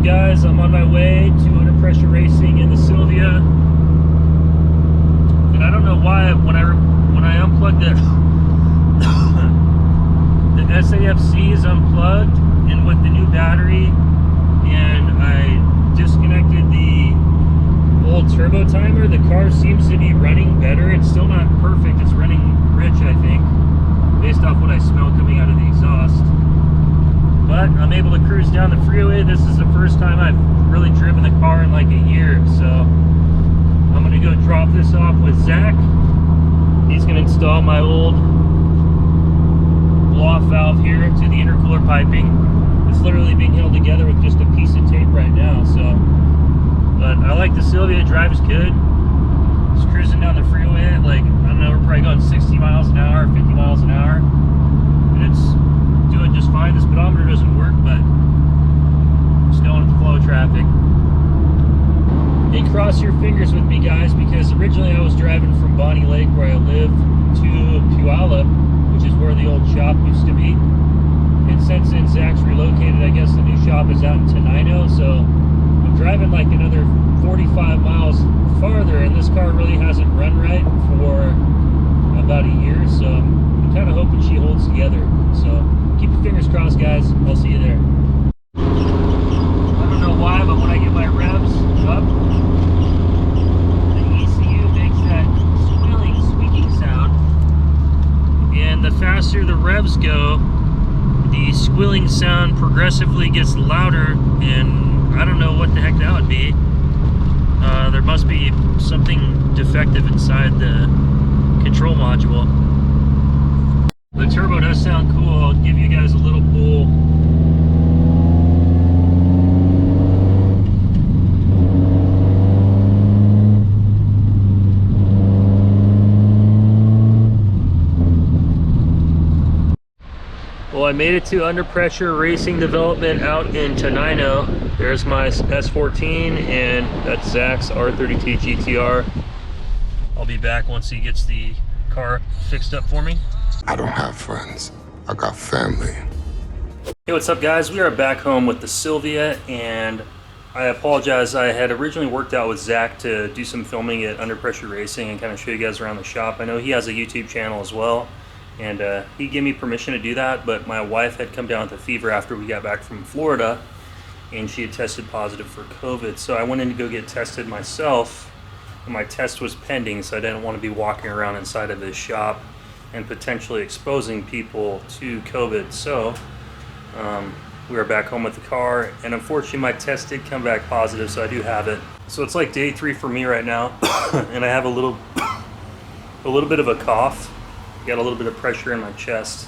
guys? I'm on my way to under pressure racing in the Silvia, and I don't know why when I unplugged it, the SAFC is unplugged, and with the new battery, and I disconnected the old turbo timer, the car seems to be running better. It's still not perfect. It's running rich, I think, based off what I smell coming out of the exhaust. But I'm able to cruise down the freeway. This is the first time I've really driven the car in like a year, so I'm gonna go drop this off with Zach. He's gonna install my old blow-off valve here to the intercooler piping. It's literally being held together with just a piece of tape right now, so. But I like the Silvia, it drives good. Just cruising down the freeway at like, I don't know, we're probably going 60 miles an hour, 50 miles an hour. And it's doing just fine. The speedometer doesn't work, but just going with the flow of traffic. And cross your fingers with me, guys, because originally I was driving from Bonnie Lake, where I live, to Puyallup, which is where the old shop used to be. And since then Zach's relocated, I guess the new shop is out in Tenino, so I'm driving like another 45 miles farther, and this car really hasn't run right for about a year, so I'm kind of hoping she holds together. So keep your fingers crossed, guys. I'll see you there. I don't know why, but when I get my revs up, the ECU makes that squealing, squeaking sound, and the faster the revs go, the squealing sound progressively gets louder, and I don't know what the heck that would be. There must be something defective inside the control module. The turbo does sound cool. I'll give you guys a little pull. Well, I made it to under pressure racing development out in Tenino. There's my S14, and that's Zach's R32 GTR. I'll be back once he gets the car fixed up for me. I don't have friends. I got family. Hey, what's up, guys? We are back home with the Silvia, and I apologize. I had originally worked out with Zach to do some filming at Under Pressure Racing and kind of show you guys around the shop. I know he has a YouTube channel as well, and he gave me permission to do that, but my wife had come down with a fever after we got back from Florida, and she had tested positive for COVID. So I went in to go get tested myself, and my test was pending, so I didn't want to be walking around inside of this shop and potentially exposing people to COVID. So we were back home with the car, and unfortunately my test did come back positive, so I do have it. So it's like day 3 for me right now, and I have a little bit of a cough. Got a little bit of pressure in my chest,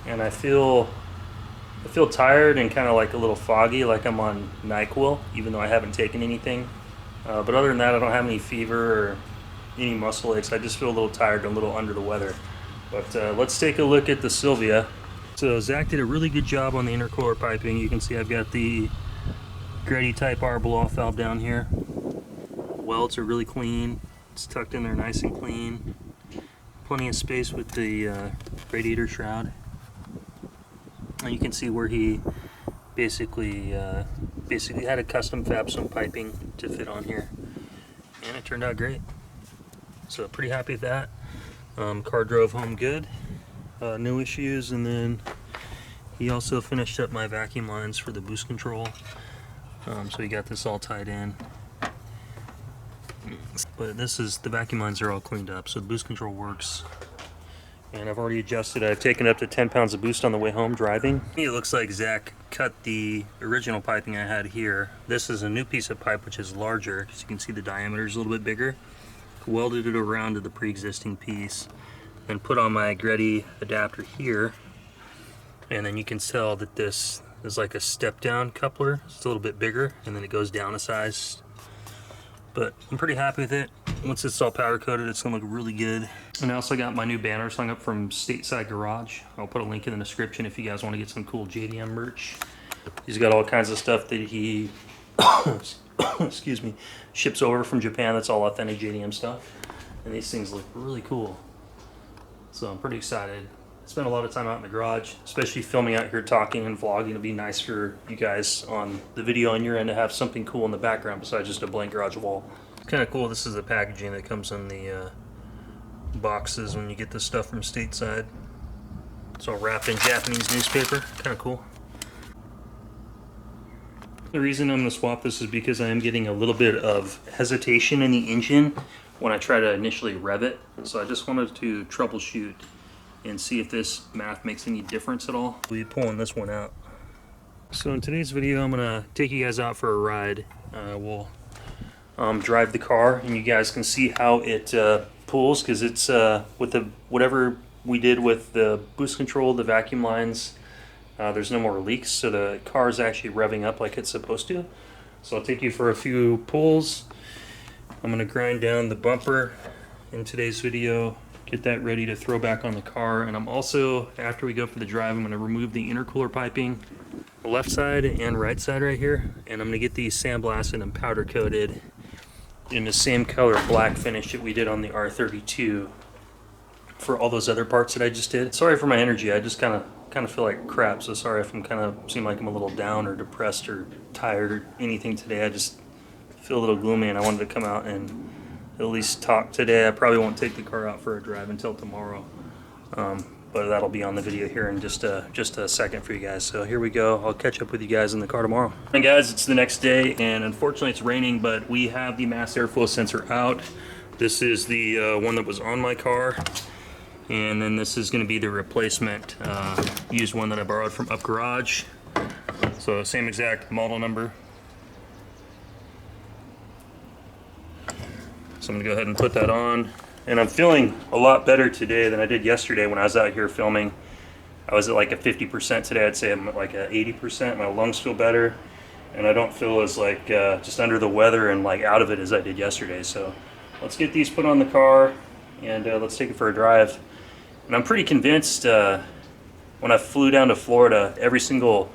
and I feel tired and kind of like a little foggy, like I'm on NyQuil, even though I haven't taken anything. But other than that, I don't have any fever or any muscle aches. I just feel a little tired and a little under the weather. But let's take a look at the Silvia. So Zach did a really good job on the intercooler piping. You can see I've got the Greddy Type R BOV valve down here. Welds are really clean. It's tucked in there nice and clean. Plenty of space with the radiator shroud. And you can see where he basically had a custom fab some piping to fit on here, and it turned out great. So pretty happy with that. Car drove home good, no issues. And then he also finished up my vacuum lines for the boost control, so he got this all tied in. But the vacuum lines are all cleaned up, so the boost control works. And I've already adjusted. I've taken up to 10 pounds of boost on the way home driving. It looks like Zach cut the original piping I had here. This is a new piece of pipe, which is larger, because you can see the diameter is a little bit bigger. Welded it around to the pre-existing piece, then put on my Greddy adapter here. And then you can tell that this is like a step-down coupler. It's a little bit bigger, and then it goes down a size. But I'm pretty happy with it. Once it's all powder coated, it's gonna look really good. And I also got my new banners hung up from Stateside Garage. I'll put a link in the description if you guys want to get some cool JDM merch. He's got all kinds of stuff that he excuse me, ships over from Japan. That's all authentic JDM stuff, and these things look really cool. So I'm pretty excited. spend a lot of time out in the garage, especially filming out here talking and vlogging. It'll be nice for you guys on the video on your end to have something cool in the background besides just a blank garage wall. It's kind of cool. This is the packaging that comes in the boxes when you get this stuff from stateside. It's all wrapped in Japanese newspaper. Kind of cool. The reason I'm going to swap this is because I am getting a little bit of hesitation in the engine when I try to initially rev it. So I just wanted to troubleshoot and see if this math makes any difference at all. We'll be pulling this one out. So in today's video, I'm gonna take you guys out for a ride. We'll drive the car and you guys can see how it pulls, because it's with the whatever we did with the boost control, the vacuum lines, there's no more leaks, so the car is actually revving up like it's supposed to. So I'll take you for a few pulls. I'm gonna grind down the bumper in today's video, get that ready to throw back on the car, and I'm also, after we go for the drive, I'm going to remove the intercooler piping, the left side and right side right here, and I'm going to get these sandblasted and powder coated in the same color black finish that we did on the R32 for all those other parts that I just did. Sorry for my energy, I just kind of feel like crap, so sorry if I'm seem like I'm a little down or depressed or tired or anything today. I just feel a little gloomy and I wanted to come out and at least talk today. I probably won't take the car out for a drive until tomorrow, but that'll be on the video here in just a second for you guys. So here we go. I'll catch up with you guys in the car tomorrow. And guys, it's the next day, and unfortunately it's raining, but we have the mass airflow sensor out. This is the one that was on my car, and then this is going to be the replacement used one that I borrowed from Up Garage. So same exact model number. So I'm gonna go ahead and put that on, and I'm feeling a lot better today than I did yesterday when I was out here filming. I was at like a 50% today. I'd say I'm at like a 80%. My lungs feel better, and I don't feel as like just under the weather and like out of it as I did yesterday. So let's get these put on the car and let's take it for a drive. And I'm pretty convinced when I flew down to Florida, every single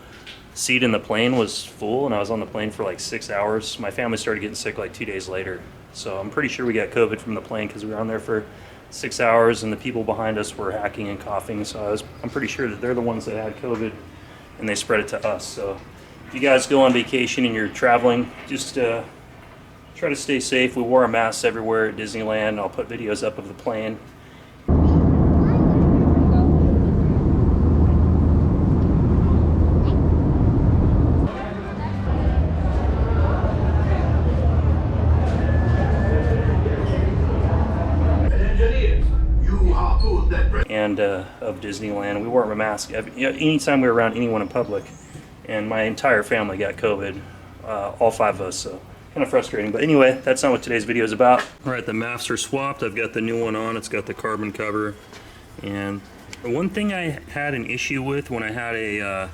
seat in the plane was full, and I was on the plane for like 6 hours. My family started getting sick like 2 days later. So I'm pretty sure we got COVID from the plane because we were on there for 6 hours and the people behind us were hacking and coughing. So I'm pretty sure that they're the ones that had COVID and they spread it to us. So if you guys go on vacation and you're traveling, just try to stay safe. We wore our masks everywhere at Disneyland. I'll put videos up of the plane. And of Disneyland. We wore a mask anytime we were around anyone in public, and my entire family got COVID, all 5 of us, so kind of frustrating. But anyway, that's not what today's video is about. All right, the MAFs are swapped. I've got the new one on. It's got the carbon cover, and one thing I had an issue with when I had a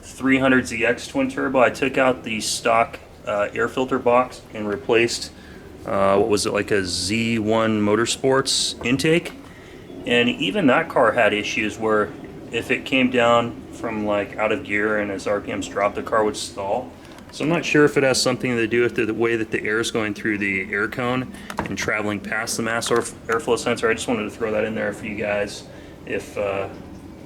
300ZX twin turbo, I took out the stock air filter box and replaced what was it, like a Z1 Motorsports intake. And even that car had issues where if it came down from like out of gear and as RPMs dropped, the car would stall. So I'm not sure if it has something to do with the way that the air is going through the air cone and traveling past the mass airflow sensor. I just wanted to throw that in there for you guys. If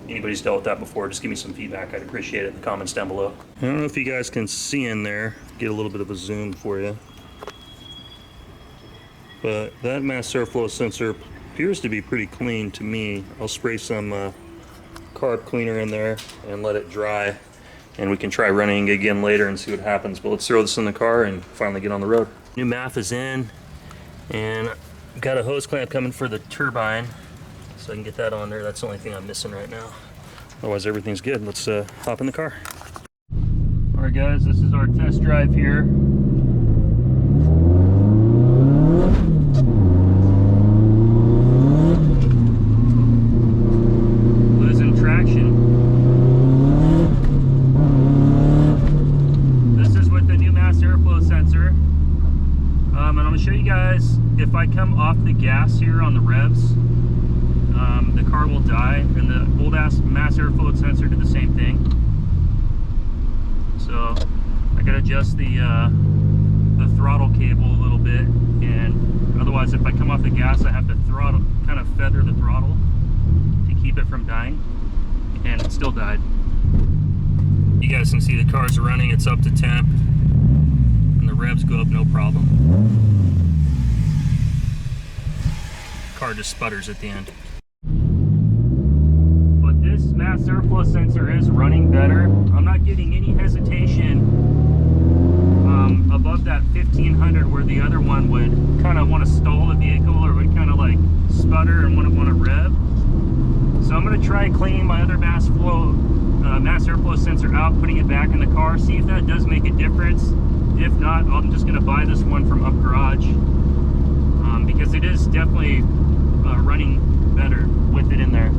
anybody's dealt with that before, just give me some feedback. I'd appreciate it in the comments down below. I don't know if you guys can see in there, get a little bit of a zoom for you. But that mass airflow sensor appears to be pretty clean to me. I'll spray some carb cleaner in there and let it dry, and we can try running again later and see what happens. But let's throw this in the car and finally get on the road. New MAF is in, and I've got a hose clamp coming for the turbine, so I can get that on there. That's the only thing I'm missing right now. Otherwise everything's good. Let's hop in the car. All right guys, this is our test drive here. If I come off the gas here on the revs, the car will die, and the old ass mass airflow sensor did the same thing. So I gotta adjust the throttle cable a little bit, and otherwise if I come off the gas I have to kind of feather the throttle to keep keep it from dying, and it still died. You guys can see the car's running, it's up to temp, and the revs go up no problem. Car just sputters at the end. But this mass airflow sensor is running better. I'm not getting any hesitation above that 1500 where the other one would kind of want to stall the vehicle or would kind of like sputter and wouldn't want to rev. So I'm going to try cleaning my other mass airflow sensor out, putting it back in the car, see if that does make a difference. If not, I'm just going to buy this one from Up Garage because it is definitely running better with it in there.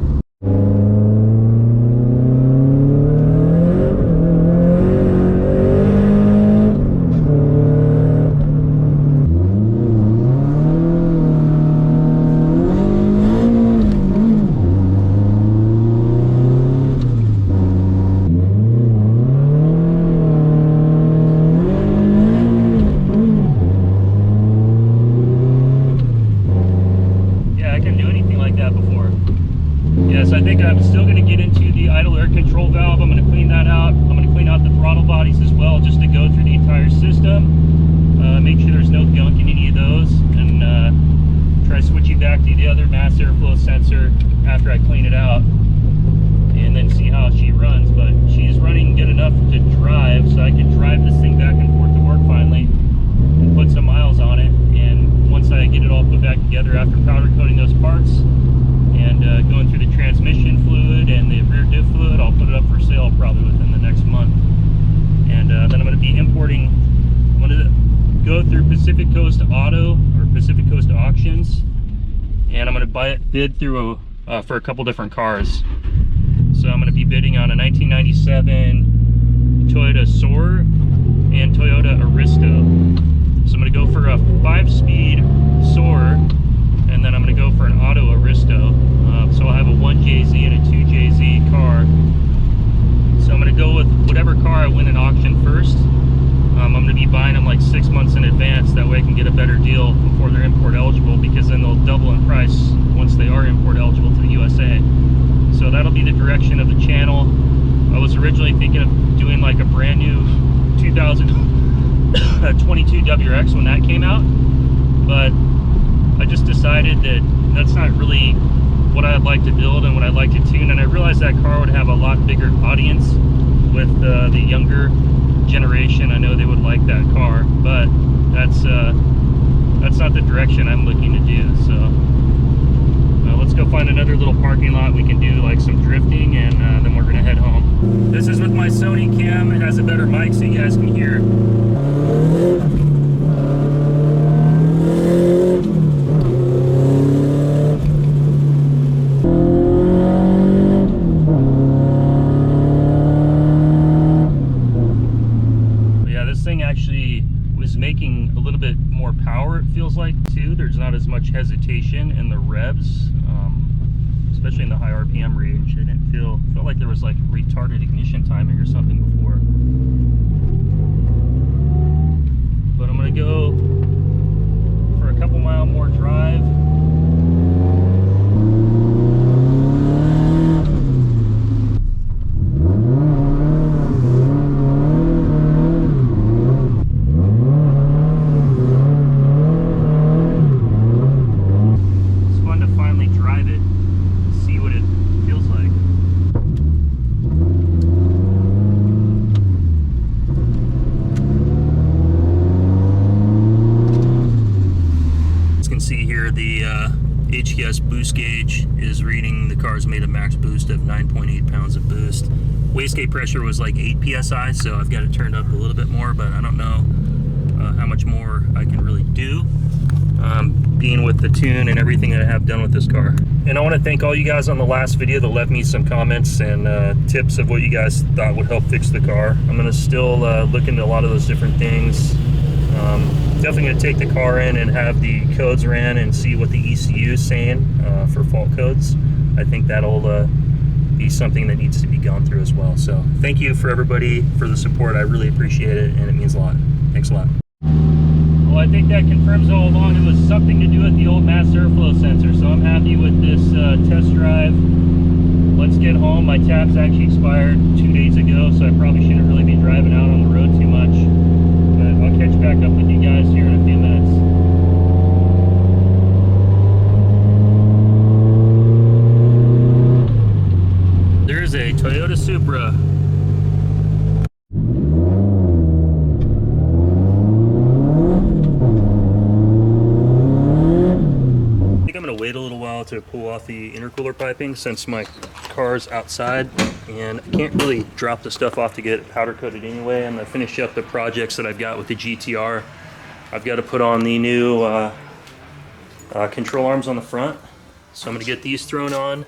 Yes, I think I'm still going to get into the idle air control valve. I'm going to clean that out. I'm going to clean out the throttle bodies as well, just to go through the entire system, make sure there's no gunk in any of those, and try switching back to the other mass airflow sensor after I clean it out, and then see how she runs. But she's running good enough to drive, so I can drive this thing back and forth to work finally and put some miles on it. And once I get it all put back together after powder coating those parts and going through the transmission fluid and the rear diff fluid, I'll put it up for sale probably within the next month. And then I'm going to be importing, I'm going to go through Pacific Coast Auto or Pacific Coast Auctions, and I'm going to bid through for a couple different cars. So I'm going to be bidding on a 1997 Toyota Soarer and Toyota Aristo. So I'm going to go for a 5-speed Soarer, and then I'm going to go for an auto Aristo. So I'll have a 1JZ and a 2JZ car. So I'm going to go with whatever car I win an auction first. I'm going to be buying them like 6 months in advance. That way I can get a better deal before they're import eligible, because then they'll double in price once they are import eligible to the USA. So that'll be the direction of the channel. I was originally thinking of doing like a brand new 2022 WRX when that came out, but I just decided that that's not really what I'd like to build and what I'd like to tune, and I realized that car would have a lot bigger audience with the younger generation. I know they would like that car, but that's not the direction I'm looking to do. So let's go find another little parking lot. We can do like some drifting, and then we're gonna head home. This is with my Sony cam. It has a better mic so you guys can hear. Actually was making a little bit more power, it feels like, too. There's not as much hesitation in the revs, especially in the high RPM range. I didn't felt like there was like retarded ignition timing or something before. But I'm gonna go for a couple mile more drive. HES boost gauge is reading the car's made a max boost of 9.8 pounds of boost. Wastegate pressure was like 8 psi, so I've got it turned up a little bit more, but I don't know how much more I can really do, being with the tune and everything that I have done with this car. And I want to thank all you guys on the last video that left me some comments and tips of what you guys thought would help fix the car. I'm going to still look into a lot of those different things. Definitely going to take the car in and have the codes ran and see what the ECU is saying for fault codes. I think that'll be something that needs to be gone through as well. So thank you for everybody for the support. I really appreciate it, and it means a lot. Thanks a lot. Well, I think that confirms all along it was something to do with the old mass airflow sensor. So I'm happy with this test drive. let's get home. My tabs actually expired 2 days ago, so I probably shouldn't really be driving out on the road too much. But I'll catch back up with you guys here in a few minutes. There's a Toyota Supra. I'm going to wait a little while to pull off the intercooler piping since my car's outside and I can't really drop the stuff off to get it powder coated anyway. I'm going to finish up the projects that I've got with the GTR. I've got to put on the new control arms on the front, so I'm going to get these thrown on,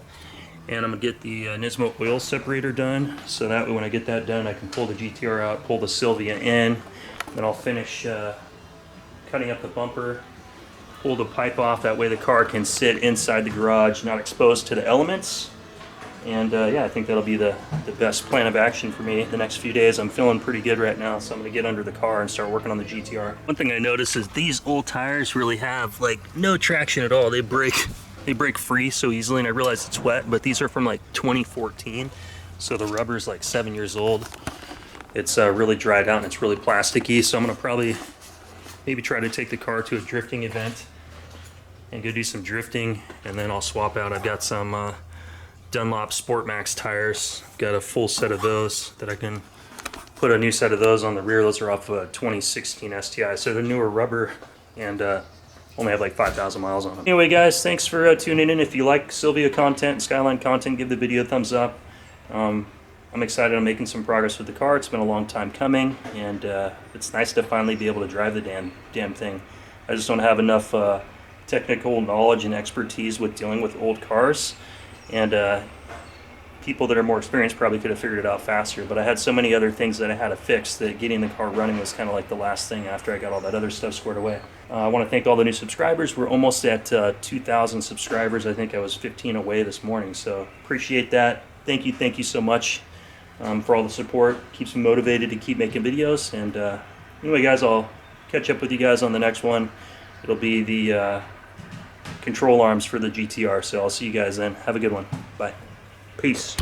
and I'm going to get the Nismo oil separator done, so that way when I get that done I can pull the GTR out, pull the Silvia in, then I'll finish cutting up the bumper, pull the pipe off, that way the car can sit inside the garage, not exposed to the elements. And yeah, I think that'll be the best plan of action for me the next few days. I'm feeling pretty good right now, so I'm gonna get under the car and start working on the GTR. One thing I noticed is these old tires really have like no traction at all. They break free so easily, and I realize it's wet, but these are from like 2014, so the rubber's like 7 years old. It's really dried out and it's really plasticky, so I'm gonna probably maybe try to take the car to a drifting event and go do some drifting, and then I'll swap out. I've got some Dunlop Sport Max tires. Got a full set of those that I can put a new set of those on the rear. Those are off a 2016 STI, so they're newer rubber and only have like 5,000 miles on them. Anyway guys, thanks for tuning in. If you like Silvia content, Skyline content, give the video a thumbs up. I'm excited. I'm making some progress with the car. It's been a long time coming, and it's nice to finally be able to drive the damn thing. I just don't have enough technical knowledge and expertise with dealing with old cars, and people that are more experienced probably could have figured it out faster, but I had so many other things that I had to fix that getting the car running was kind of like the last thing after I got all that other stuff squared away. I want to thank all the new subscribers. We're almost at 2,000 subscribers. I think I was 15 away this morning, so appreciate that. Thank you so much for all the support. Keeps me motivated to keep making videos, and anyway guys, I'll catch up with you guys on the next one. It'll be the control arms for the GTR, so I'll see you guys then. Have a good one. Bye. Peace.